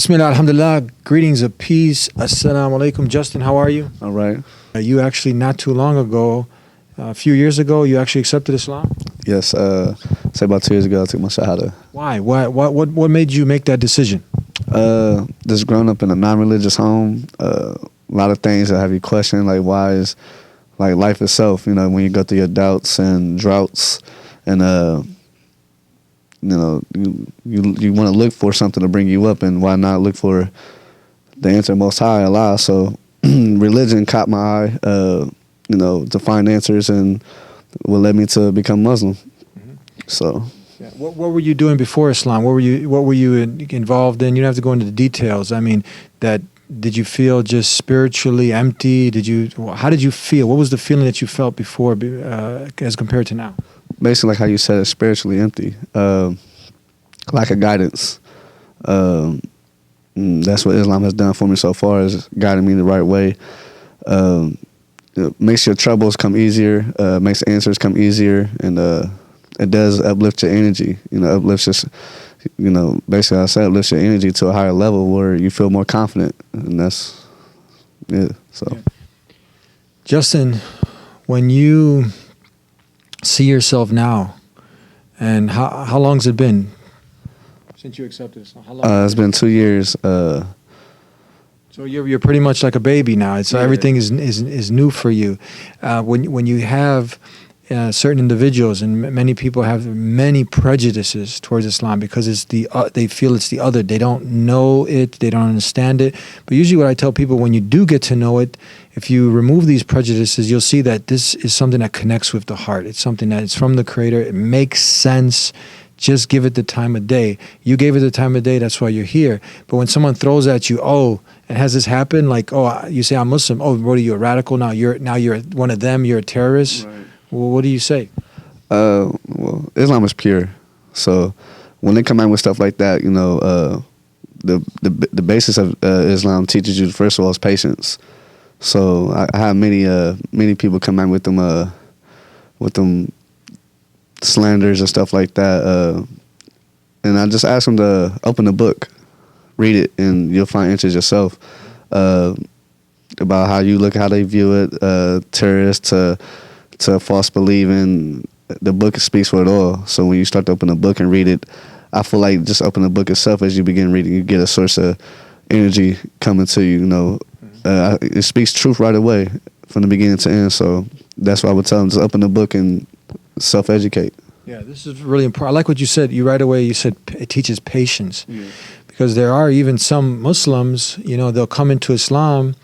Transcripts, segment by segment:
Bismillah, alhamdulillah, greetings of peace. Assalamu alaikum. Justin, how are you? All right. You actually, not too long ago, a few years ago, you actually accepted Islam? Yes, say about 2 years ago, I took my shahada. Why? What made you make that decision? Just growing up in a non-religious home, a lot of things that have you question, like why is, like life itself, you know, when you go through your doubts and droughts and, you know, you want to look for something to bring you up, and why not look for the answer Most High, Allah? So religion caught my eye, you know, to find answers, and what led me to become Muslim. Mm-hmm. So, yeah. What were you doing before Islam? What were you involved in? You don't have to go into the details. I mean, did you feel just spiritually empty? How did you feel? What was the feeling that you felt before, as compared to now? Basically, like how you said, it's spiritually empty, lack of guidance. That's what Islam has done for me so far, is guiding me the right way. It makes your troubles come easier, makes answers come easier, and it does uplift your energy. You know, uplifts just, you know, basically I said, uplifts your energy to a higher level where you feel more confident, and that's it. So, yeah. Justin, when you see yourself now, and how long's it been since you accepted Islam? How long? It's been 2 years. So you're pretty much like a baby now. So everything is new for you. When you have certain individuals, and many people have many prejudices towards Islam because it's they feel it's the other. They don't know it. They don't understand it. But usually, what I tell people, when you do get to know it, if you remove these prejudices, you'll see that this is something that connects with the heart. It's something that is from the Creator. It makes sense. Just give it the time of day. You gave it the time of day, that's why you're here. But when someone throws at you, and has this happen? Like, you say I'm Muslim. Oh, what are you, a radical? Now you're one of them. You're a terrorist. Right. Well, what do you say? Well, Islam is pure. So when they come out with stuff like that, you know, the basis of Islam teaches you, first of all, is patience. So I have many people come out with them slanders and stuff like that, and I just ask them to open the book, read it, and you'll find answers yourself about how you look, how they view it, terrorists to false believing. The book speaks for it all. So when you start to open the book and read it, I feel like just open the book itself, as you begin reading, you get a source of energy coming to you. You know, it speaks truth right away from the beginning to end. So that's why I would tell them, just open the book and self-educate. Yeah, this is really important. I like what you said. You said it teaches patience. Yeah. Because there are even some Muslims, you know, they'll come into Islam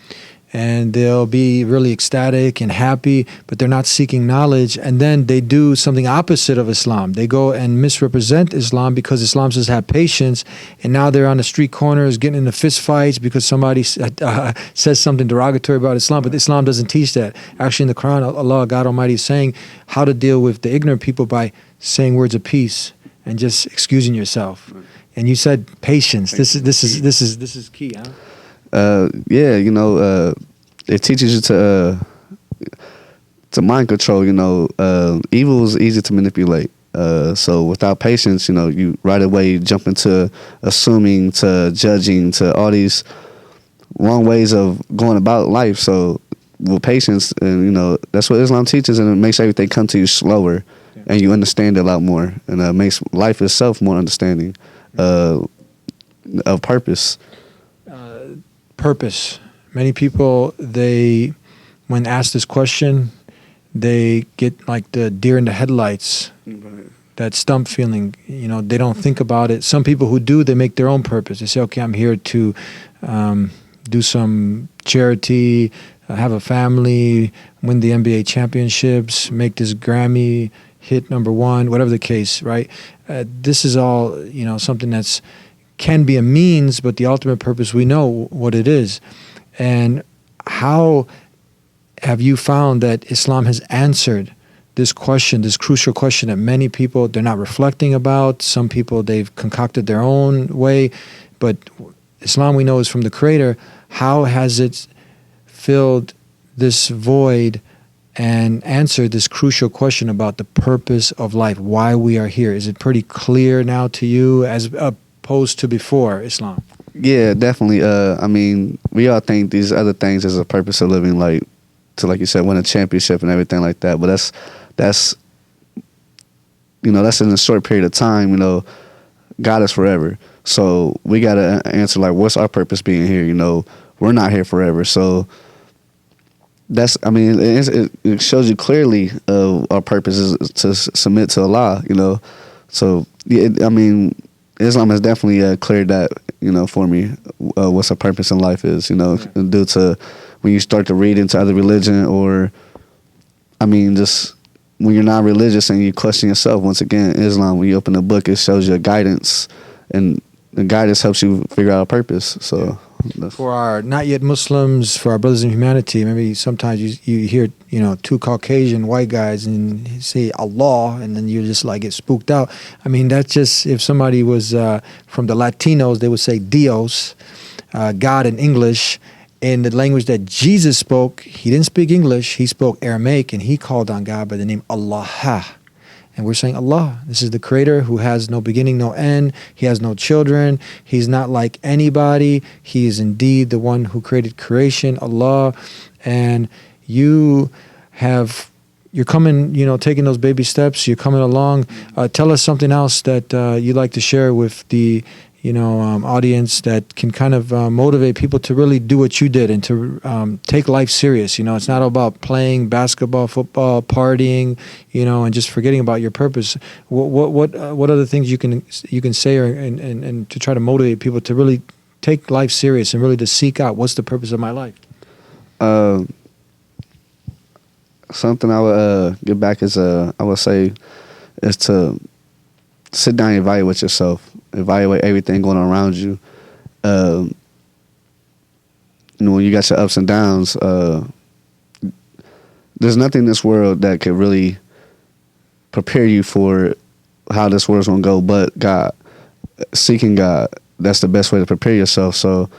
and they'll be really ecstatic and happy, but they're not seeking knowledge. And then they do something opposite of Islam. They go and misrepresent Islam because Islam says have patience. And now they're on the street corners getting into fist fights because somebody says something derogatory about Islam. But Islam doesn't teach that. Actually, in the Quran, Allah, God Almighty, is saying how to deal with the ignorant people by saying words of peace and just excusing yourself. And you said patience. This is key, huh? Yeah, you know, it teaches you to mind control. You know, evil is easy to manipulate. So without patience, you know, you right away jump into assuming, to judging, to all these wrong ways of going about life. So with patience, and you know, that's what Islam teaches, and it makes everything come to you slower, and you understand it a lot more, and it makes life itself more understanding of purpose. Purpose. Many people, when asked this question, they get like the deer in the headlights, that stump feeling. You know, they don't think about it. Some people who do, they make their own purpose. They say, okay, I'm here to do some charity, have a family, win the NBA championships, make this Grammy hit #1, whatever the case, right? This is all, you know, something that's can be a means, but the ultimate purpose, we know what it is. And how have you found that Islam has answered this question, this crucial question that many people, they're not reflecting about? Some people, they've concocted their own way, but Islam, we know, is from the Creator. How has it filled this void and answered this crucial question about the purpose of life, why we are here? Is it pretty clear now to you as opposed to before Islam? Yeah, definitely. I mean, we all think these other things is a purpose of living, like like you said, win a championship and everything like that. But that's that's in a short period of time. God is forever. So we gotta answer like, what's our purpose being here? We're not here forever. So it shows you clearly our purpose is to submit to Allah. So yeah, Islam has definitely cleared that for me. What's our purpose in life is due to when you start to read into other religion, or just when you're not religious and you question yourself. Once again, Islam, when you open the book, it shows you a guidance, and the guidance helps you figure out a purpose. So for our not yet Muslims, for our brothers in humanity, maybe sometimes you hear two Caucasian white guys and say Allah, and then you just like get spooked out. That's just, if somebody was from the Latinos, they would say Dios, God in English. In the language that Jesus spoke, he didn't speak English, he spoke Aramaic, and he called on God by the name Allah. And we're saying Allah, this is the creator who has no beginning, no end. He has no children. He's not like anybody. He is indeed the one who created creation, Allah. And you're coming, taking those baby steps. You're coming along. Tell us something else that you'd like to share with the audience that can kind of motivate people to really do what you did and to take life serious. It's not about playing basketball, football, partying, and just forgetting about your purpose. What other things you can say and to try to motivate people to really take life serious and really to seek out what's the purpose of my life? Something I would get back is I would say is to sit down and evaluate yourself. Evaluate everything going on around you. When you got your ups and downs, there's nothing in this world that could really prepare you for how this world's gonna go but God. Seeking God, that's the best way to prepare yourself. So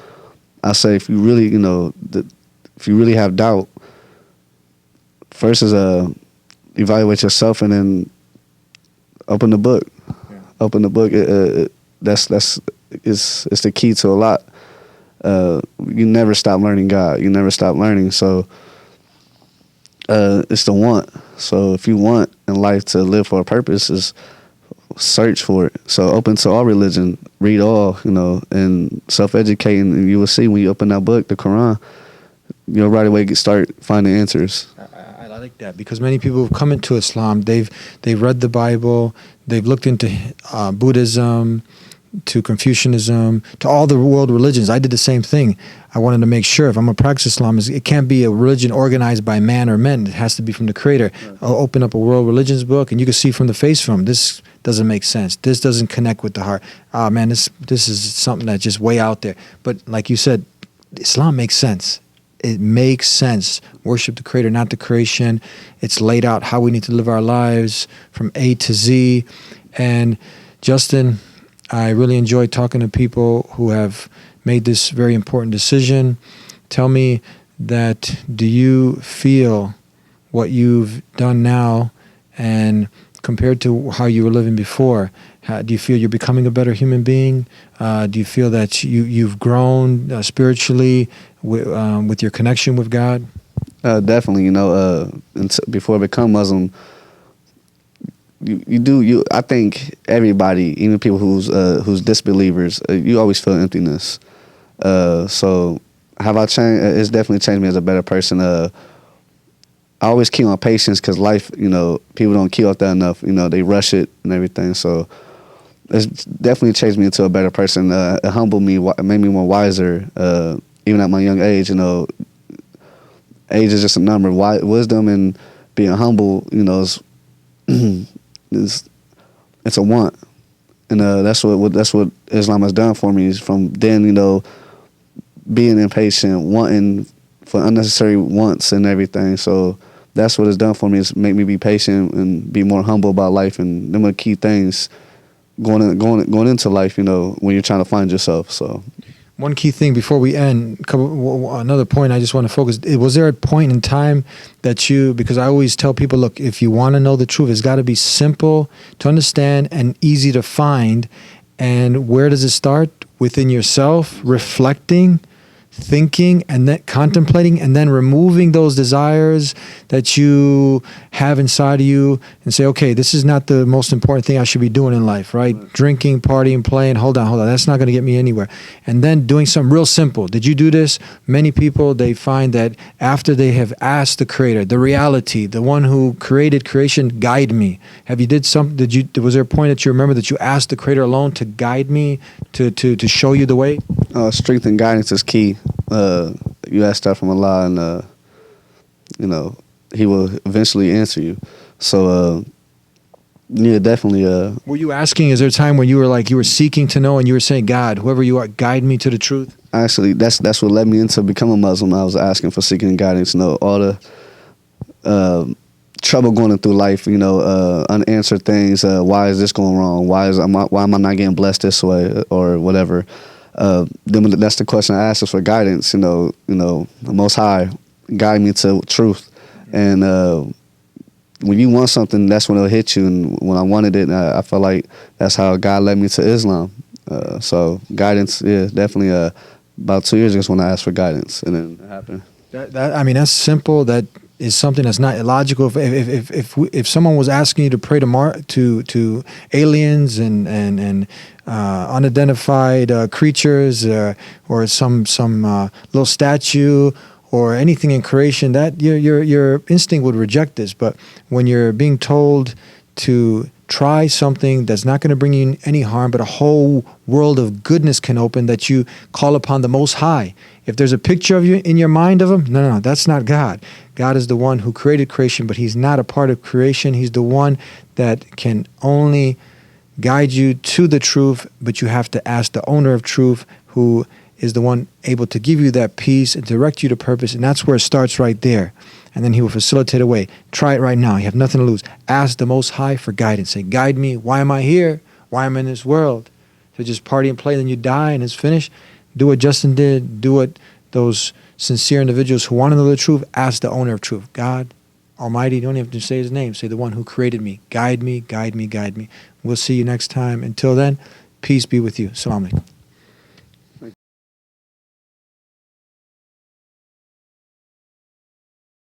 I say, if you really, if you really have doubt, first is evaluate yourself, and then open the book. Yeah. Open the book. That's the key to a lot. You never stop learning God. You never stop learning. So it's the want. So if you want in life to live for a purpose, is search for it. So open to all religion, read all, and self-educate, and you will see when you open that book, the Quran, you'll right away start finding answers. I like that, because many people who've come into Islam, they've read the Bible, they've looked into Buddhism, to Confucianism, to all the world religions. I did the same thing. I wanted to make sure, if I'm going to practice Islam, it can't be a religion organized by man or men. It has to be from the Creator. Right. I'll open up a world religions book, and you can see from the face from this doesn't make sense. This doesn't connect with the heart. Man, this is something that's just way out there. But like you said, Islam makes sense. It makes sense. Worship the Creator, not the creation. It's laid out how we need to live our lives from A to Z. And Justin, I really enjoy talking to people who have made this very important decision. Tell me that, do you feel what you've done now, and compared to how you were living before, do you feel you're becoming a better human being? Do you feel that you've grown spiritually with your connection with God? Definitely. Before I become Muslim, I think everybody, even people who's disbelievers, you always feel emptiness. So have I changed? It's definitely changed me as a better person. I always keep on patience, because life, people don't keep up that enough. They rush it and everything. So it's definitely changed me into a better person. It humbled me, made me more wiser. Even at my young age, age is just a number. Wisdom and being humble, it's a want, and that's what Islam has done for me. Is from then, being impatient, wanting for unnecessary wants and everything. So that's what it's done for me, is make me be patient and be more humble about life, and them are key things going into life. When you're trying to find yourself. So. One key thing before we end, another point I just want to focus. Was there a point in time that because I always tell people, look, if you want to know the truth, it's got to be simple to understand and easy to find. And where does it start? within yourself, reflecting, thinking, and then contemplating, and then removing those desires that you have inside of you and say, okay, this is not the most important thing I should be doing in life, right? Drinking, partying, playing, hold on. That's not going to get me anywhere. And then doing something real simple. Did you do this? Many people, they find that after they have asked the creator, the reality, the one who created creation, guide me. Have you was there a point that you remember that you asked the creator alone to guide me, to show you the way? Strength and guidance is key. You ask that from Allah, and He will eventually answer you. So, yeah, definitely. Were you asking? Is there a time when you were seeking to know, and you were saying, God, whoever you are, guide me to the truth? Actually, that's what led me into becoming a Muslim. I was asking for seeking and guidance. All the trouble going through life. Unanswered things. Why is this going wrong? Why am I not getting blessed this way or whatever? Then that's the question I asked is for guidance. The Most High guide me to truth, and when you want something, that's when it'll hit you. And when I wanted it, I felt like that's how God led me to Islam. So guidance, yeah, definitely. About 2 years ago is when I asked for guidance, and then it happened. That's simple. That is something that's not illogical. If someone was asking you to pray to aliens and unidentified creatures or some little statue or anything in creation, that your instinct would reject this. But when you're being told to try something that's not going to bring you any harm, but a whole world of goodness can open, that you call upon the Most High. If there's a picture of you in your mind of him, no, that's not God. God is the one who created creation, but he's not a part of creation. He's the one that can only guide you to the truth, but you have to ask the owner of truth, who is the one able to give you that peace and direct you to purpose. And that's where it starts, right there. And then he will facilitate a way. Try it right now. You have nothing to lose. Ask the Most High for guidance. Say, guide me. Why am I here? Why am I in this world? To just party and play, then you die and it's finished? Do what Justin did. Do what those sincere individuals who want to know the truth, ask the owner of truth. God Almighty, you don't even have to say his name. Say the one who created me. Guide me, guide me, guide me. We'll see you next time. Until then, peace be with you. Assalamu alaikum.